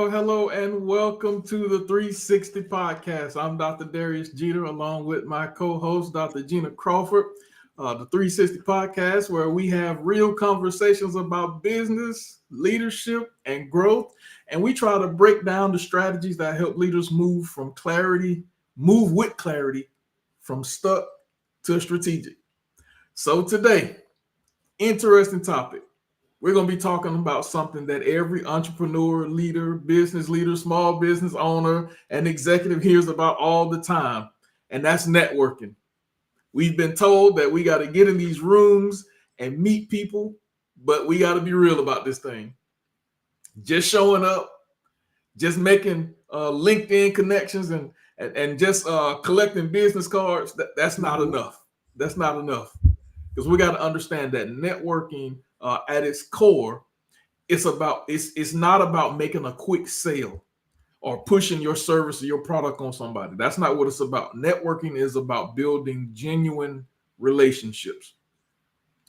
Hello, and welcome to the 360 podcast. I'm Dr. Darrius Gena, along with my co-host, Dr. Gena Crawford. The 360 podcast, where we have real conversations about business, leadership, and growth. And we try to break down the strategies that help leaders move with clarity from stuck to strategic. So today, interesting topic. We're going to be talking about something that every entrepreneur, leader, business leader, small business owner, and executive hears about all the time, and that's networking. We've been told that we got to get in these rooms and meet people, but we got to be real about this thing. Just showing up, just making LinkedIn connections and just collecting business cards, that's not enough. That's not enough, because we got to understand that networking at its core, it's not about making a quick sale or pushing your service or your product on somebody. That's not what it's about. Networking is about building genuine relationships.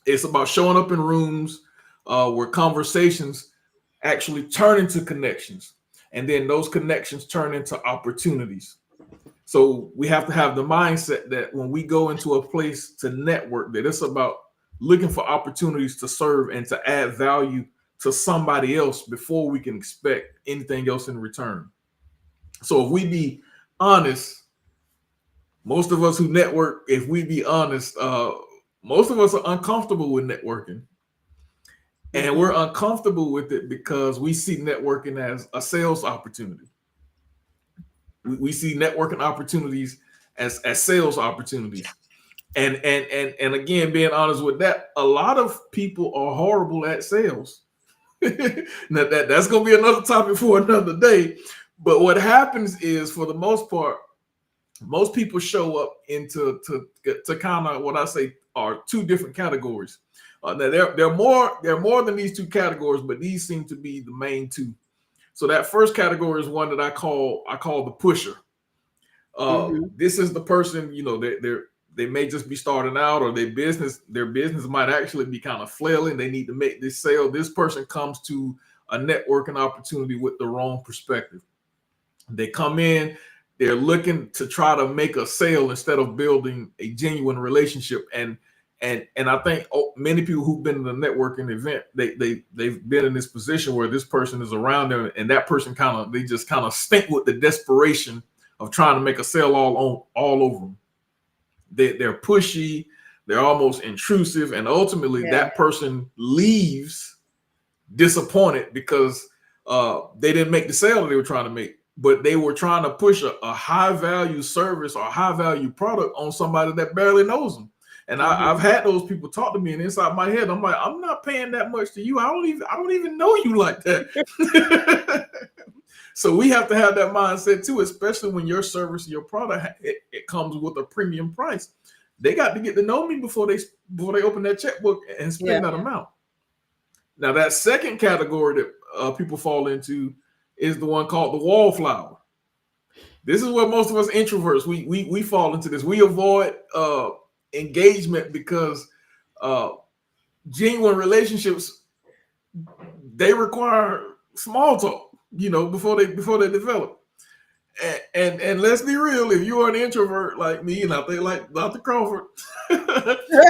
It's about showing up in rooms where conversations actually turn into connections, and then those connections turn into opportunities. So we have to have the mindset that when we go into a place to network, that it's about looking for opportunities to serve and to add value to somebody else before we can expect anything else in return. So if we be honest, most of us who network, if we be honest, most of us are uncomfortable with networking. And we're uncomfortable with it because we see networking as a sales opportunity. We see networking opportunities as sales opportunities. And again, being honest with that, a lot of people are horrible at sales. Now that's going to be another topic for another day. But what happens is, for the most part, most people show up into kind of what I say are two different categories. Now there are more than these two categories, but these seem to be the main two. So that first category is one that I call the pusher. This is the person, they may just be starting out, or their business might actually be kind of flailing. They need to make this sale. This person comes to a networking opportunity with the wrong perspective. They come in, they're looking to try to make a sale instead of building a genuine relationship. And I think many people who've been in a networking event, they've been in this position where this person is around them, and that person they just kind of stink with the desperation of trying to make a sale all over them. They're pushy, they're almost intrusive, and ultimately that person leaves disappointed because they didn't make the sale that they were trying to make, but they were trying to push a high value service or high value product on somebody that barely knows them. And I've had those people talk to me, and inside my head, I'm like, I'm not paying that much to you. I don't even know you like that. So we have to have that mindset too, especially when your service, your product, it comes with a premium price. They got to get to know me before they open that checkbook and spend that amount. Now that second category that people fall into is the one called the wallflower. This is where most of us introverts we fall into this. We avoid engagement because genuine relationships, they require small talk, before they develop. And let's be real, if you're an introvert like me, and I think like Dr. Crawford,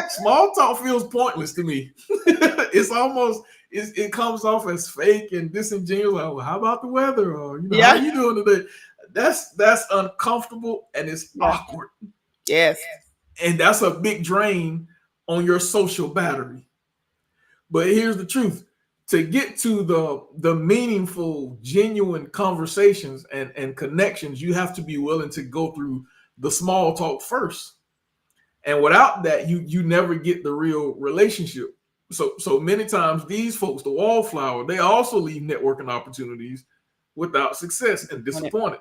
small talk feels pointless to me. It's almost it comes off as fake and disingenuous. Like, well, how about the weather? Or how you doing today? That's uncomfortable, and it's awkward. Yes. And that's a big drain on your social battery. But here's the truth. To get to the meaningful, genuine conversations and connections, you have to be willing to go through the small talk first. And without that, you never get the real relationship. So many times these folks, the wallflower, they also leave networking opportunities without success and disappointed.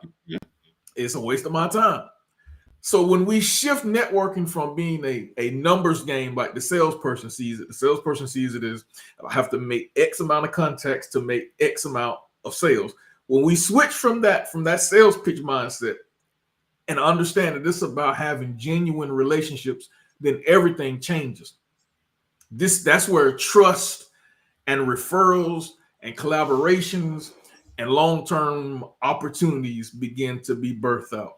It's a waste of my time. So when we shift networking from being a numbers game, like the salesperson sees it, the salesperson sees it as I have to make X amount of contacts to make X amount of sales. When we switch from that sales pitch mindset and understand that this is about having genuine relationships, then everything changes. That's where trust and referrals and collaborations and long-term opportunities begin to be birthed out.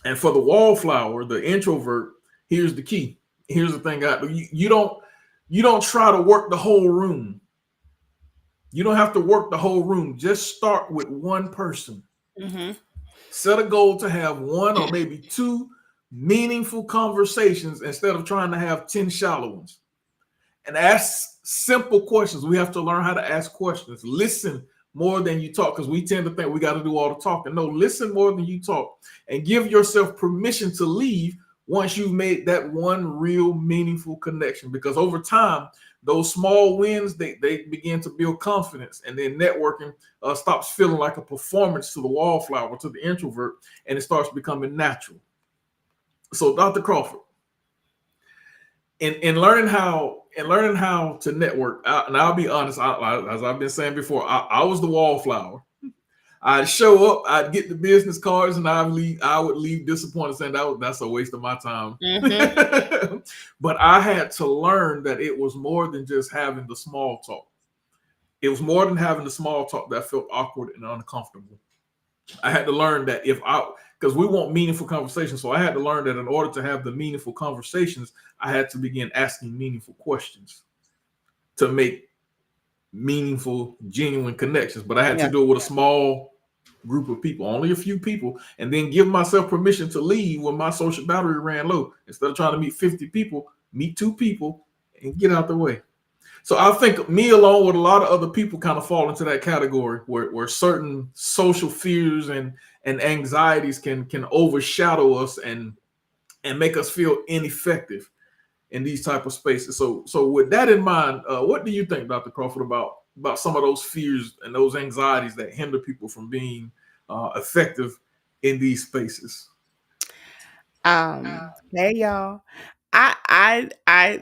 And for the wallflower, the introvert, here's the key. Here's the thing: you don't try to work the whole room. You don't have to work the whole room. Just start with one person. Mm-hmm. Set a goal to have one or maybe two meaningful conversations instead of trying to have 10 shallow ones. And ask simple questions. We have to learn how to ask questions. Listen more than you talk, because we tend to think we got to do all the talking. No, listen more than you talk, and give yourself permission to leave once you've made that one real meaningful connection. Because over time, those small wins they begin to build confidence, and then networking stops feeling like a performance to the wallflower, to the introvert, and it starts becoming natural. So, Dr. Crawford, in learning how to network, and I'll be honest, as I've been saying before, I was the wallflower. I'd show up, I'd get the business cards, and I would leave disappointed, saying that's a waste of my time. Mm-hmm. But I had to learn that it was more than just having the small talk. It was more than having the small talk that felt awkward and uncomfortable. I had to learn that because we want meaningful conversations. So I had to learn that in order to have the meaningful conversations, I had to begin asking meaningful questions to make meaningful, genuine connections. But I had to Yeah. do it with a small group of people, only a few people, and then give myself permission to leave when my social battery ran low. Instead of trying to meet 50 people, meet two people and get out the way. So I think me, along with a lot of other people, kind of fall into that category where certain social fears and anxieties can overshadow us and make us feel ineffective in these type of spaces. So with that in mind, what do you think, Dr. Crawford, about some of those fears and those anxieties that hinder people from being effective in these spaces? Hey y'all.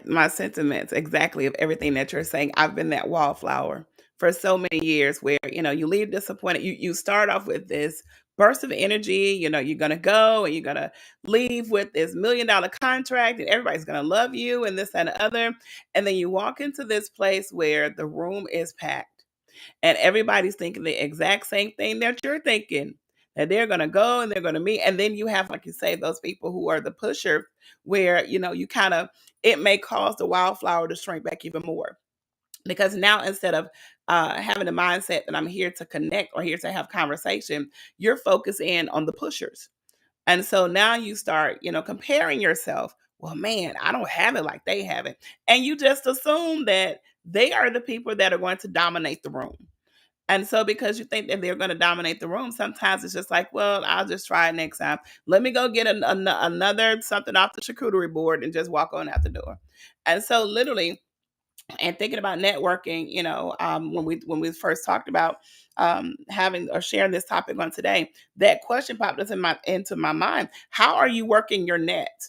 My sentiments exactly of everything that you're saying. I've been that wallflower for so many years where, you leave disappointed. You start off with this burst of energy, you're gonna go and you're gonna leave with this $1 million contract and everybody's gonna love you and this and the other. And then you walk into this place where the room is packed and everybody's thinking the exact same thing that you're thinking, that they're going to go and they're going to meet. And then you have, like you say, those people who are the pusher where, you kind of, it may cause the wildflower to shrink back even more. Because now instead of having the mindset that I'm here to connect or here to have conversation, you're focusing on the pushers. And so now you start, comparing yourself. Well, man, I don't have it like they have it. And you just assume that they are the people that are going to dominate the room. And so because you think that they're going to dominate the room, sometimes it's just like, well, I'll just try it next time. Let me go get another something off the charcuterie board and just walk on out the door. And so literally, and thinking about networking, when we first talked about having or sharing this topic on today, that question popped into my mind. How are you working your net?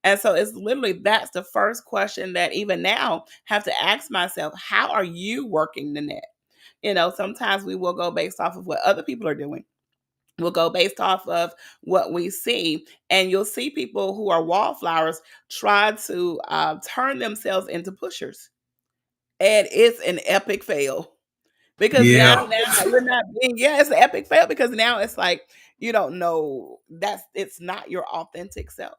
And so it's literally that's the first question that even now have to ask myself, how are you working the net? Sometimes we will go based off of what other people are doing. We'll go based off of what we see. And you'll see people who are wallflowers try to turn themselves into pushers. And it's an epic fail because now we're not being, it's an epic fail because now it's like, you don't know it's not your authentic self.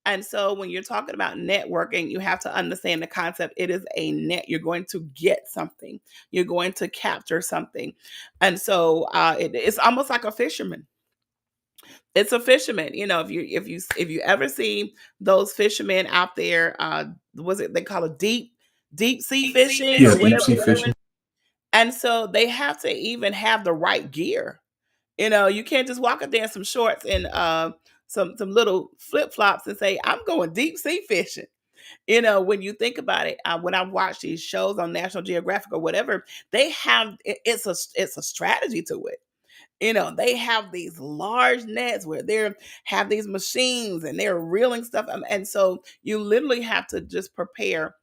And so when you're talking about networking, you have to understand the concept. It is a net. You're going to get something. You're going to capture something. And so it's almost like a fisherman. It's a fisherman. If you ever see those fishermen out there, was it they call it deep sea fishing or Yeah, deep whatever sea they're doing? fishing. And so they have to even have the right gear. You can't just walk out there in some shorts and some little flip flops and say, "I'm going deep sea fishing." When you think about it, when I watch these shows on National Geographic or whatever, they have it's a strategy to it. They have these large nets where they have these machines and they're reeling stuff. And so you literally have to just prepare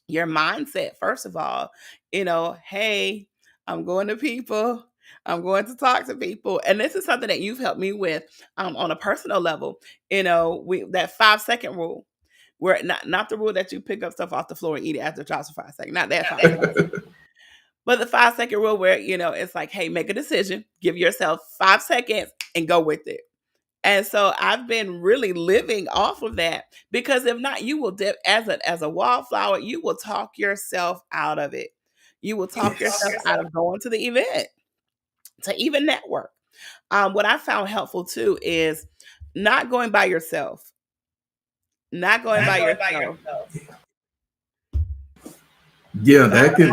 your mindset, first of all. Hey, I'm going to people. I'm going to talk to people. And this is something that you've helped me with on a personal level. We that 5 second rule. Where not the rule that you pick up stuff off the floor and eat it after it drops for 5 seconds. Not that 5 seconds. But the 5 second rule where, it's like, hey, make a decision, give yourself 5 seconds and go with it. And so I've been really living off of that, because if not, you will dip as a wallflower, you will talk yourself out of it. You will talk yourself out of going to the event, to even network. What I found helpful too is not going by yourself. Not going by yourself. Yeah, that could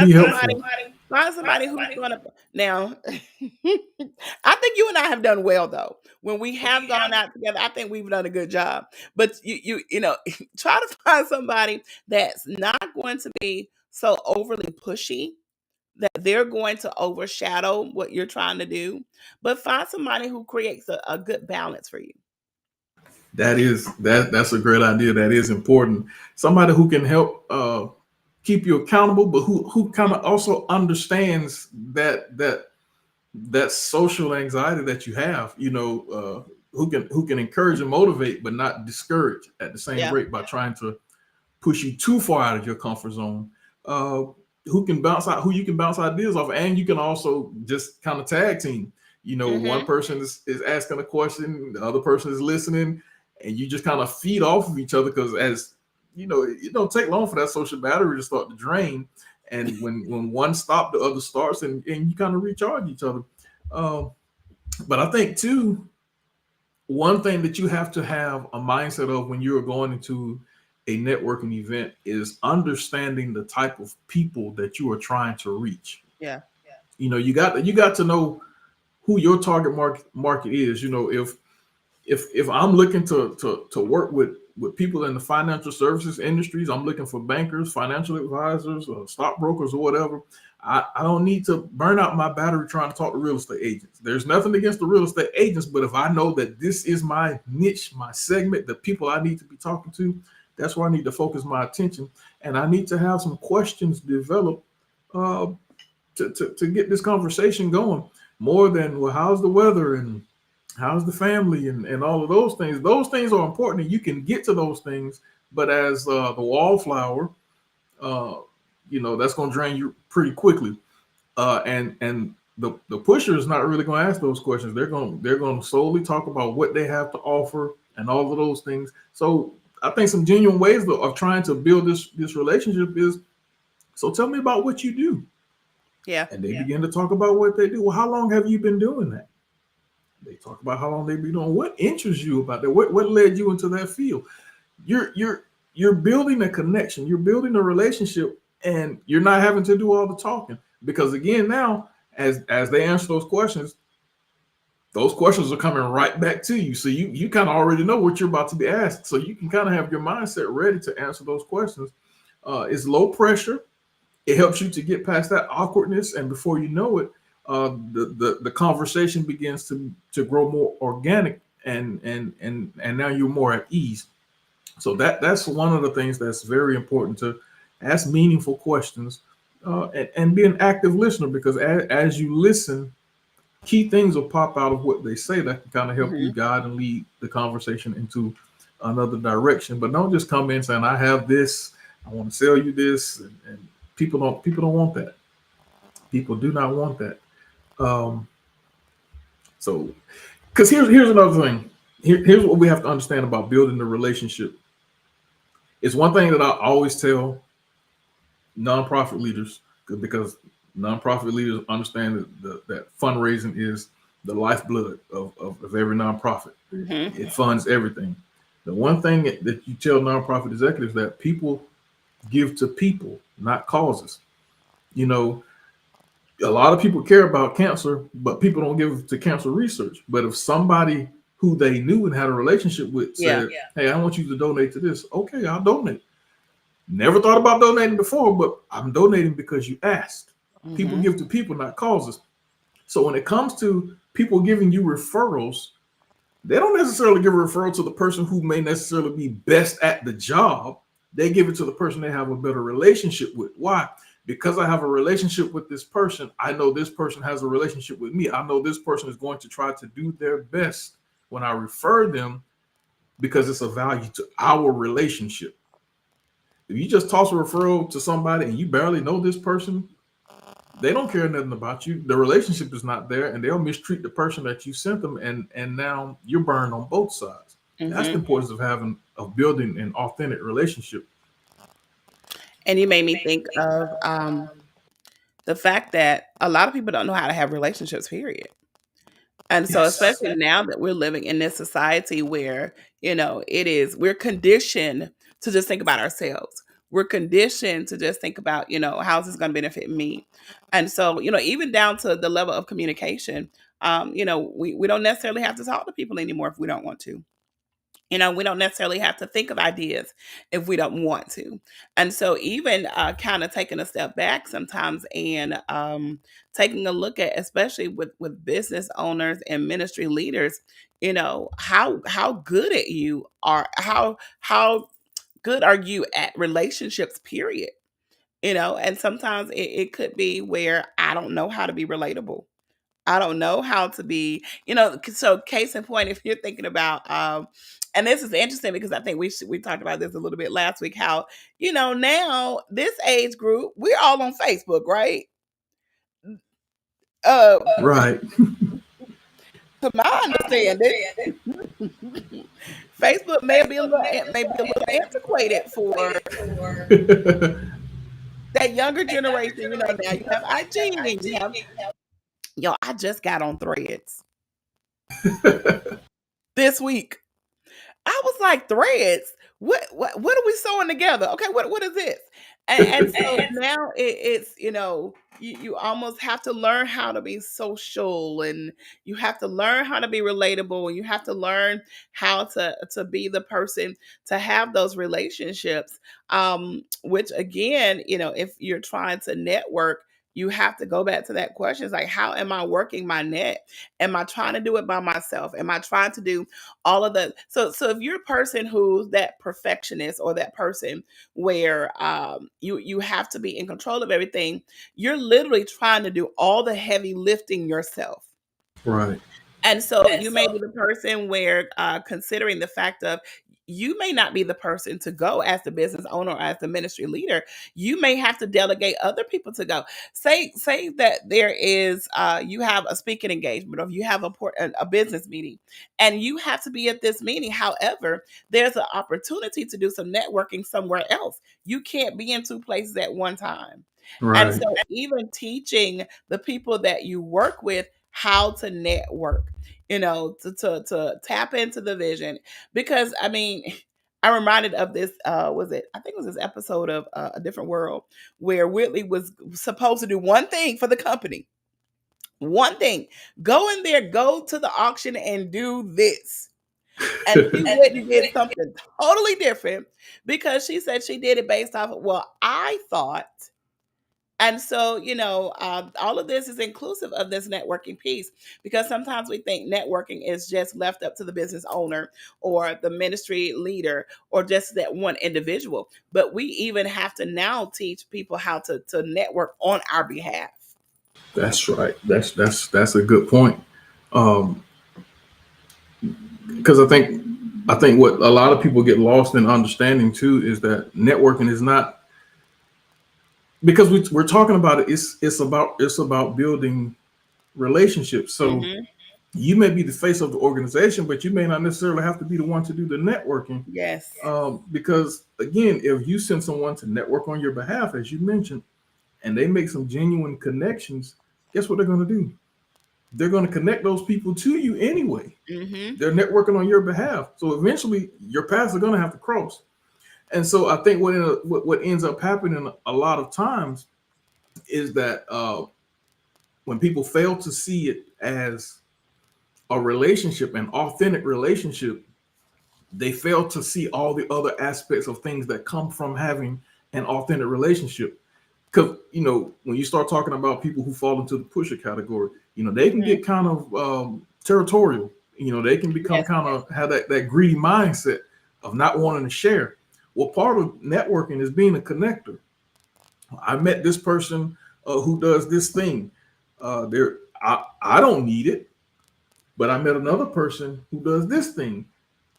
be helpful. Find somebody who's gonna now. I think you and I have done well though. When we have gone out together, I think we've done a good job. But try to find somebody that's not going to be so overly pushy that they're going to overshadow what you're trying to do. But find somebody who creates a good balance for you. That's a great idea. That is important. Somebody who can help keep you accountable, but who kind of also understands that social anxiety that you have. Who can encourage and motivate, but not discourage at the same rate by trying to push you too far out of your comfort zone. Who you can bounce ideas off, and you can also just kind of tag team. One person is asking a question, the other person is listening, and you just kind of feed off of each other, because as it don't take long for that social battery to start to drain. And when one stops, the other starts, and you kind of recharge each other. But I think too, one thing that you have to have a mindset of when you're going into a networking event is understanding the type of people that you are trying to reach. Yeah. You got to know who your target market is. If I'm looking to work with people in the financial services industries, I'm looking for bankers, financial advisors, stockbrokers, or whatever. I don't need to burn out my battery trying to talk to real estate agents. There's nothing against the real estate agents, but if I know that this is my niche, my segment, the people I need to be talking to, that's where I need to focus my attention. And I need to have some questions developed to get this conversation going, more than, well, how's the weather and how's the family and all of those things. Those things are important, and you can get to those things. But as the wallflower, that's going to drain you pretty quickly. And the pusher is not really going to ask those questions. They're going to solely talk about what they have to offer and all of those things. So I think some genuine ways of trying to build this relationship is, so tell me about what you do. Yeah. And they begin to talk about what they do. Well, how long have you been doing that? They talk about how long they've been doing. What interests you about that? What led you into that field? You're building a connection. You're building a relationship, and you're not having to do all the talking. Because again, now as they answer those questions are coming right back to you. So you kind of already know what you're about to be asked. So you can kind of have your mindset ready to answer those questions. It's low pressure. It helps you to get past that awkwardness, and before you know it, the conversation begins to grow more organic, and now you're more at ease. So that's one of the things that's very important, to ask meaningful questions, and be an active listener, because as you listen, key things will pop out of what they say that can kind of help you guide and lead the conversation into another direction. But don't just come in saying, I have this, I want to sell you this, and people don't want that. People do not want that. So, because here's another thing. Here's what we have to understand about building the relationship. It's one thing that I always tell nonprofit leaders, because nonprofit leaders understand that fundraising is the lifeblood of every nonprofit. It funds everything. The one thing that you tell nonprofit executives, that people give to people, not causes. A lot of people care about cancer, but people don't give to cancer research. But if somebody who they knew and had a relationship with said, hey, I want you to donate to this, okay, I'll donate. Never thought about donating before, but I'm donating because you asked. People give to people, not causes. So when it comes to people giving you referrals, they don't necessarily give a referral to the person who may necessarily be best at the job. They give it to the person they have a better relationship with. Why? Because I have a relationship with this person, I know this person has a relationship with me. I know this person is going to try to do their best when I refer them because it's a value to our relationship. If you just toss a referral to somebody and you barely know this person, they don't care nothing about you. The relationship is not there, and they'll mistreat the person that you sent them, and now you're burned on both sides. That's the Hmm. importance of building an authentic relationship. And you made me think of the fact that a lot of people don't know how to have relationships, period. And so, Yes. especially now that we're living in this society where, we're conditioned to just think about ourselves. We're conditioned to just think about, how's this going to benefit me? And so, even down to the level of communication, we don't necessarily have to talk to people anymore if we don't want to. We don't necessarily have to think of ideas if we don't want to. And so, even kind of taking a step back sometimes and taking a look at, especially with business owners and ministry leaders, how good at you are, how good are you at relationships, period. And sometimes it could be where I don't know how to be relatable. I don't know how to be, so case in point, if you're thinking about, and this is interesting because I think we talked about this a little bit last week, how, now this age group, we're all on Facebook, right? Uh, Right. to my understanding, Facebook may be a little antiquated for that younger generation. Now you have IG and you have, I just got on Threads this week. I was like, Threads. What are we sewing together? Okay, what is this? And so now it's you almost have to learn how to be social, and you have to learn how to be relatable, and you have to learn how to be the person to have those relationships. Which again, if you're trying to network, you have to go back to that question. It's like, how am I working my net? Am I trying to do it by myself? Am I trying to do all of the so if you're a person who's that perfectionist, or that person where you have to be in control of everything, you're literally trying to do all the heavy lifting yourself. Right. And so you may be the person where, considering the fact of, you may not be the person to go as the business owner or as the ministry leader. You may have to delegate other people to go. Say that there is, you have a speaking engagement, or you have a business meeting, and you have to be at this meeting. However, there's an opportunity to do some networking somewhere else. You can't be in two places at one time. And Right. so, even teaching the people that you work with how to network, to tap into the vision. Because I mean, I'm reminded of this, I think it was this episode of A Different World, where Whitley was supposed to do one thing for the company. One thing. Go in there, go to the auction and do this. And she went and did something totally different because she said she did it based off of, well, I thought. And so, all of this is inclusive of this networking piece, because sometimes we think networking is just left up to the business owner or the ministry leader or just that one individual. But we even have to now teach people how to network on our behalf. That's right. That's a good point. Um, because I think what a lot of people get lost in understanding too is that networking is not, because we're talking about it. It's about building relationships. So Hmm. you may be the face of the organization, but you may not necessarily have to be the one to do the networking. Yes. Because again, if you send someone to network on your behalf, as you mentioned, and they make some genuine connections, guess what they're going to do? They're going to connect those people to you anyway. Hmm. They're networking on your behalf. So eventually your paths are going to have to cross. And so I think what ends up happening a lot of times is that when people fail to see it as a relationship, an authentic relationship, they fail to see all the other aspects of things that come from having an authentic relationship. because when you start talking about people who fall into the pusher category, they can Mhm. get kind of territorial. They can become Yes. kind of have that greedy mindset of not wanting to share. Well, part of networking is being a connector. I met this person who does this thing. There, I don't need it, but I met another person who does this thing,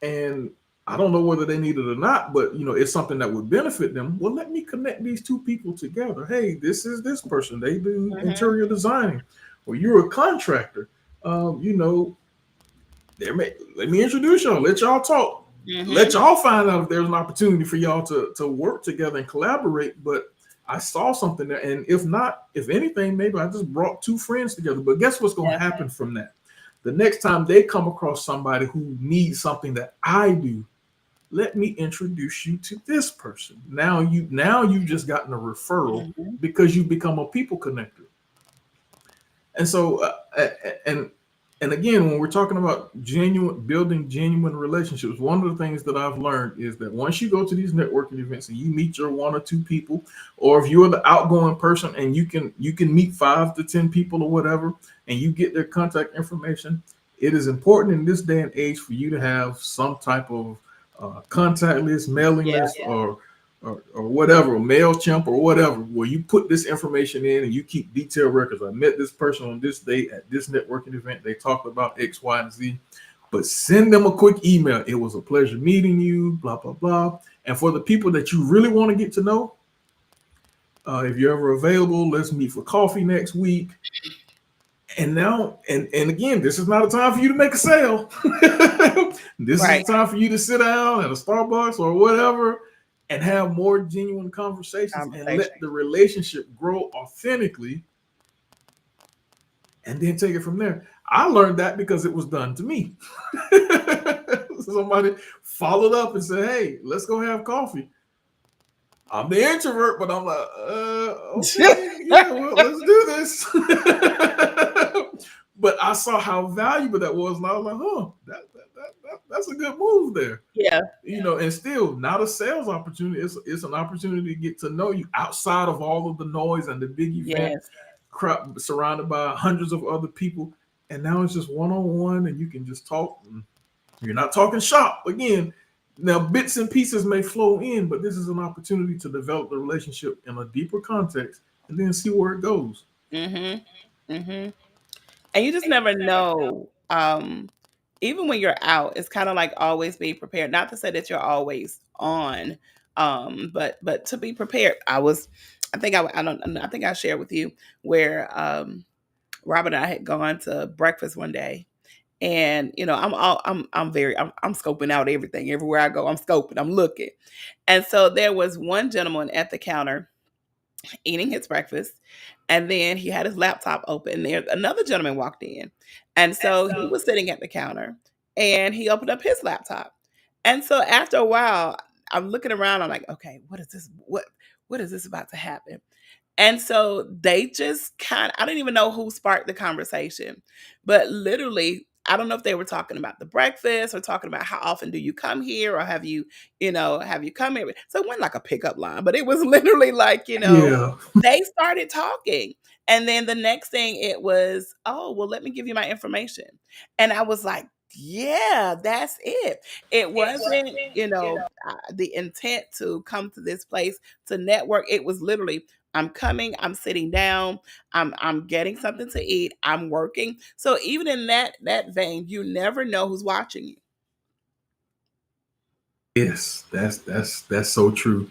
and I don't know whether they need it or not, but it's something that would benefit them. Well, let me connect these two people together. Hey, this is this person. They do Mhm. interior designing, or you're a contractor. You know, let me introduce y'all. Let y'all talk. Let Mhm. y'all find out if there's an opportunity for y'all to work together and collaborate. But I saw something there, and if not, if anything, maybe I just brought two friends together. But guess what's going to Yes. happen from that? The next time they come across somebody who needs something that I do, let me introduce you to this person. Now you've just gotten a referral Mhm. because you become a people connector. And so and and again, when we're talking about genuine building genuine relationships, one of the things that I've learned is that once you go to these networking events and you meet your one or two people, or if you're the outgoing person and you can meet 5 to 10 people or whatever, and you get their contact information, it is important in this day and age for you to have some type of contact list, mailing Yeah. list, or whatever, MailChimp or whatever, where you put this information in and you keep detailed records. I met this person on this date at this networking event. They talked about X, Y, and Z. But send them a quick email. It was a pleasure meeting you, blah, blah, blah. And for the people that you really want to get to know, if you're ever available, let's meet for coffee next week. And now, and again, this is not a time for you to make a sale. This is Right. a time for you to sit down at a Starbucks or whatever and have more genuine conversations and Conversation. let the relationship grow authentically and then take it from there. I learned that because it was done to me. Somebody followed up and said, "Hey, let's go have coffee." I'm the introvert, but I'm like, okay, yeah, well, let's do this. But I saw how valuable that was, and I was like, huh, that's a good move there. Yeah. And still not a sales opportunity. It's an opportunity to get to know you outside of all of the noise and the big event, Yes. crowd surrounded by hundreds of other people. And now it's just one on one, and you can just talk. You're not talking shop again. Now, bits and pieces may flow in, but this is an opportunity to develop the relationship in a deeper context and then see where it goes. Mhm. Mhm. And you just never know. Even when you're out, it's kind of like always be prepared. Not to say that you're always on, but to be prepared. I think I shared with you where Robert and I had gone to breakfast one day, and I'm scoping out everything everywhere I go. I'm scoping, I'm looking, and so there was one gentleman at the counter eating his breakfast. And then he had his laptop open. There, another gentleman walked in. And so he was sitting at the counter and he opened up his laptop. And so after a while, I'm looking around. I'm like, okay, what is this? What is this about to happen? And so they just I didn't even know who sparked the conversation, but literally, I don't know if they were talking about the breakfast or talking about how often do you come here or have you come here? So it wasn't like a pickup line, but it was literally like, Yeah. they started talking. And then the next thing it was, oh, well, let me give you my information. And I was like, yeah, that's it. It wasn't, the intent to come to this place to network. It was literally, I'm coming, I'm sitting down, I'm getting something to eat, I'm working. So even in that vein, you never know who's watching you. Yes, that's so true.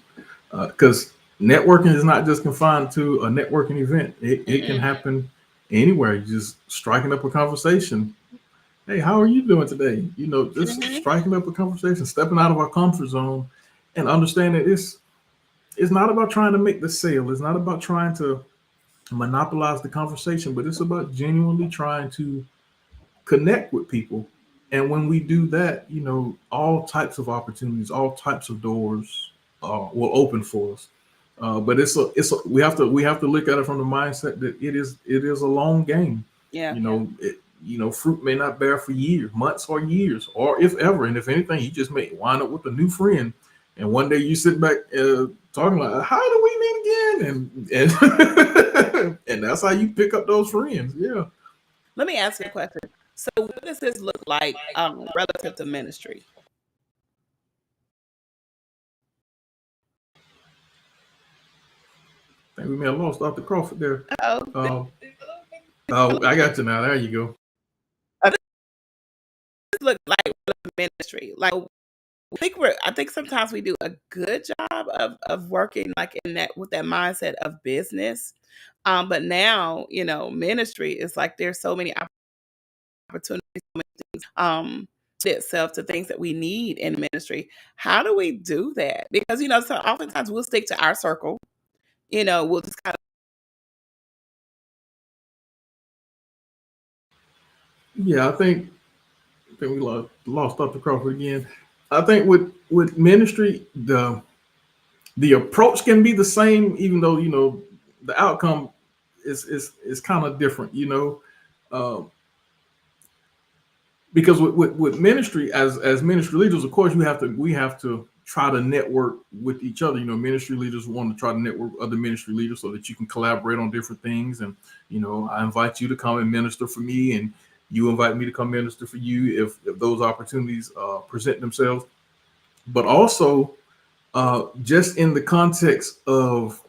Because networking is not just confined to a networking event. It can Mm-mm. happen anywhere. You just striking up a conversation. Hey, how are you doing today? Just Mhm. striking up a conversation, stepping out of our comfort zone, and understanding it's not about trying to make the sale. It's not about trying to monopolize the conversation, but it's about genuinely trying to connect with people. And when we do that, all types of opportunities, all types of doors will open for us. But we have to look at it from the mindset that it is a long game. Yeah. Fruit may not bear for years, months, or years, or if ever. And if anything, you just may wind up with a new friend And one day you sit back talking like, how do we meet again? And and that's how you pick up those friends. Yeah. Let me ask you a question. So, what does this look like relative to ministry? I think we may have lost Dr. Crawford there. Oh, Um, oh, I got you now. There you go. this look like ministry? Like, I think sometimes we do a good job of working like in that with that mindset of business. But now, ministry is like there's so many opportunities, so many things, itself to things that we need in ministry. How do we do that? Because so oftentimes we'll stick to our circle. We'll just kind of. Yeah, I think we lost Dr. Crawford again. I think with ministry, the approach can be the same, even though the outcome is kind of different. Uh, because with ministry as ministry leaders, of course, we have to try to network with each other. Ministry leaders want to try to network with other ministry leaders so that you can collaborate on different things. And I invite you to come and minister for me, and you invite me to come minister for you if those opportunities present themselves. But also, just in the context of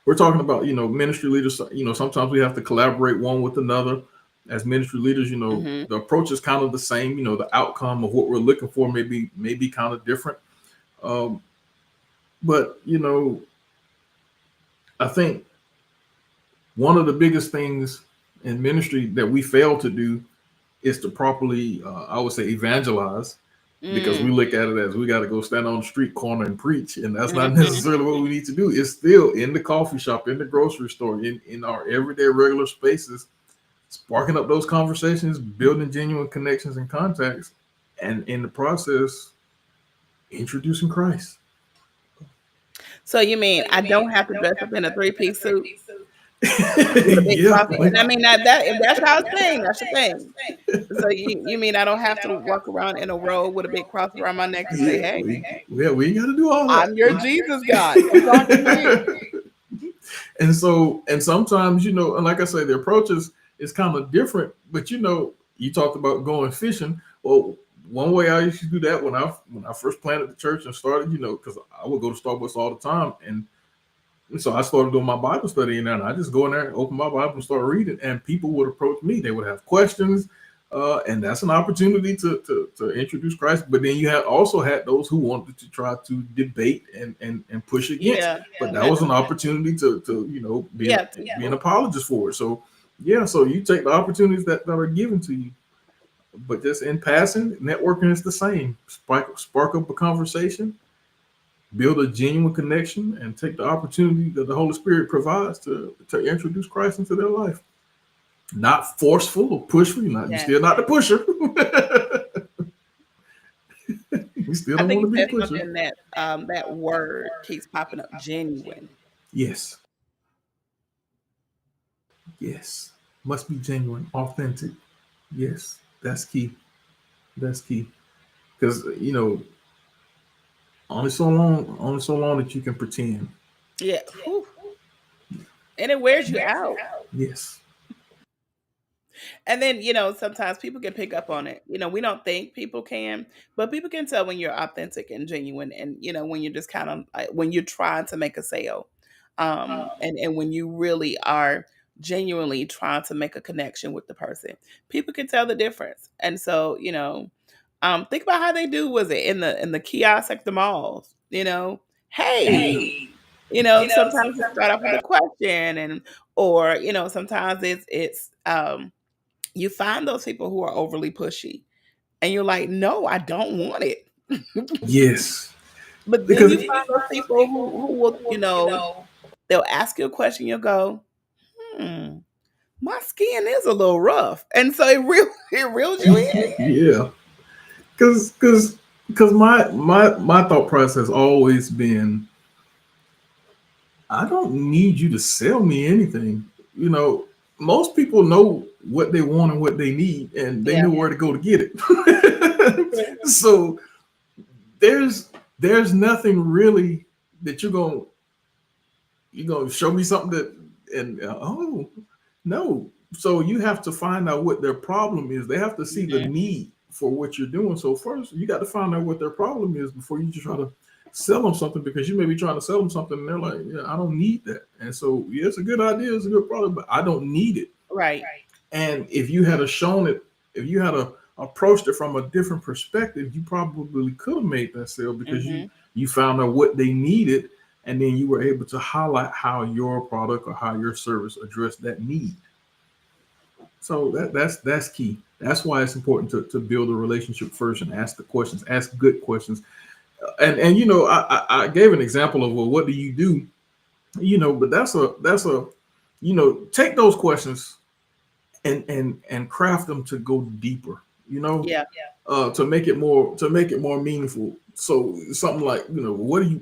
we're talking about ministry leaders. Sometimes we have to collaborate one with another as ministry leaders. Mhm. The approach is kind of the same. The outcome of what we're looking for may be kind of different. um, but I think one of the biggest things in ministry that we fail to do is to properly, I would say, evangelize, because we Mm. look at it as we got to go stand on the street corner and preach, and that's not Mhm. necessarily what we need to do. It's still in the coffee shop, in the grocery store, in our everyday regular spaces, sparking up those conversations, building genuine connections and contacts, and in the process, introducing Christ. So you mean I don't have to dress up in a three-piece suit with a big Yeah, cross? And I mean that if that's y'all thing, that's your thing. So you mean I don't have to walk around in a robe with a big cross around my neck to say, yeah, "Hey, we ain't got to do all I'm your Jesus God. Come talk to me." that. And sometimes, and like I say, the approach is kind of different. But you talked about going fishing. Well, one way I used to do that when I first planted the church and started, because I would go to Starbucks all the time, and so I started doing my Bible study in there, and I just go in there and open my Bible and start reading, and people would approach me. They would have questions, and that's an opportunity to introduce Christ. But then you also had those who wanted to try to debate and push against. Yeah, But that that, was an opportunity to yeah, be an apologist for it. So yeah, so you take the opportunities that are given to you. But just in passing, networking is the same. Spark up a conversation, build a genuine connection, and take the opportunity that the Holy Spirit provides to introduce Christ into their life. Not forceful or pushful. You're yeah. still not the pusher. You still I don't think want you to be the said pusher. something that that word keeps popping up. Genuine. Yes, yes. Must be genuine, authentic. Yes, that's key. That's key. Because only so long that you can pretend. Yeah. Whew. And it wears you out. Yes. And then, sometimes people can pick up on it. We don't think people can, but people can tell when you're authentic and genuine and, when you're just kind of like, when you're trying to make a sale. And when you really are genuinely trying to make a connection with the person, people can tell the difference. And so, think about how they do, was it in the kiosk at the malls, hey, sometimes you start off with a question or, sometimes it's you find those people who are overly pushy and you're like, no, I don't want it. Yes. But then Because you find those people who will, they'll ask you a question, you'll go, hmm, my skin is a little rough. And so it reels you in. yeah. Because my thought process has always been, I don't need you to sell me anything. You know, most people know what they want and what they need, and they Yeah. know where to go to get it. So there's nothing really that you're gonna show me something that and oh no. So you have to find out what their problem is. They have to see the Mhm. need for what you're doing. So first, you got to find out what their problem is before you just try to sell them something, because you may be trying to sell them something and they're like, yeah, I don't need that. And so yeah, it's a good idea, it's a good product, but I don't need it. Right. And if you had a shown it, if you had a approached it from a different perspective, you probably could have made that sale because Mhm. you found out what they needed, and then you were able to highlight how your product or how your service addressed that need. So that's key. That's why it's important to build a relationship first and ask the questions, ask good questions. And I gave an example of, well, what do you do? But that's a take those questions and craft them to go deeper. Yeah. To make it more meaningful. So something like, what do you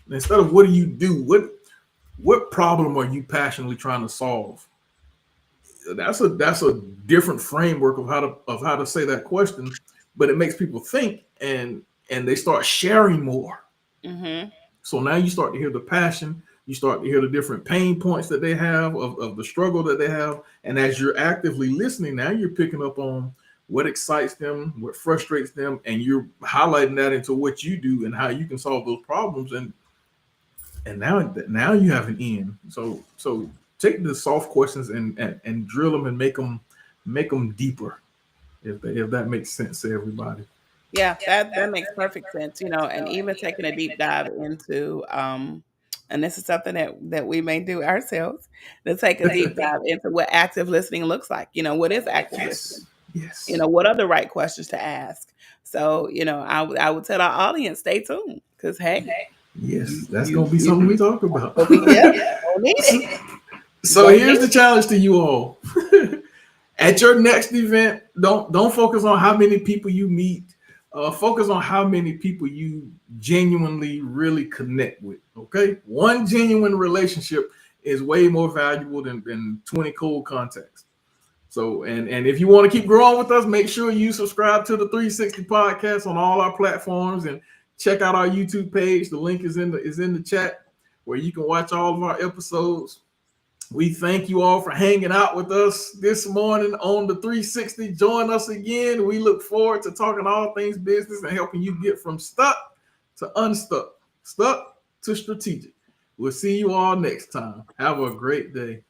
instead of what do you do? What problem are you passionately trying to solve? That's a different framework of how to say that question, but it makes people think, and they start sharing more. Mhm. So now you start to hear the passion, you start to hear the different pain points that they have of the struggle that they have. And as you're actively listening, now you're picking up on what excites them, what frustrates them, and you're highlighting that into what you do and how you can solve those problems. And now you have an end. So take the soft questions and drill them and make them deeper, if that makes sense to everybody. Yeah, that makes perfect sense, and even taking a deep dive into, and this is something that we may do ourselves, to take a deep dive into what active listening looks like. What is active listening? Yes. Yes. What are the right questions to ask? So, I would tell our audience, stay tuned, because hey, Yes, you that's you gonna be you something we talk about. gonna be, yep, you gonna need it. so, You so gonna here's need the challenge to you all. At your next event, don't focus on how many people you meet. Focus on how many people you genuinely really connect with. Okay, one genuine relationship is way more valuable than 20 cold contacts. So, and if you want to keep growing with us, make sure you subscribe to the 360 podcast on all our platforms and check out our YouTube page. The link is in the chat where you can watch all of our episodes. We thank you all for hanging out with us this morning on the 360. Join us again. We look forward to talking all things business and helping you get from stuck to unstuck, stuck to strategic. We'll see you all next time. Have a great day.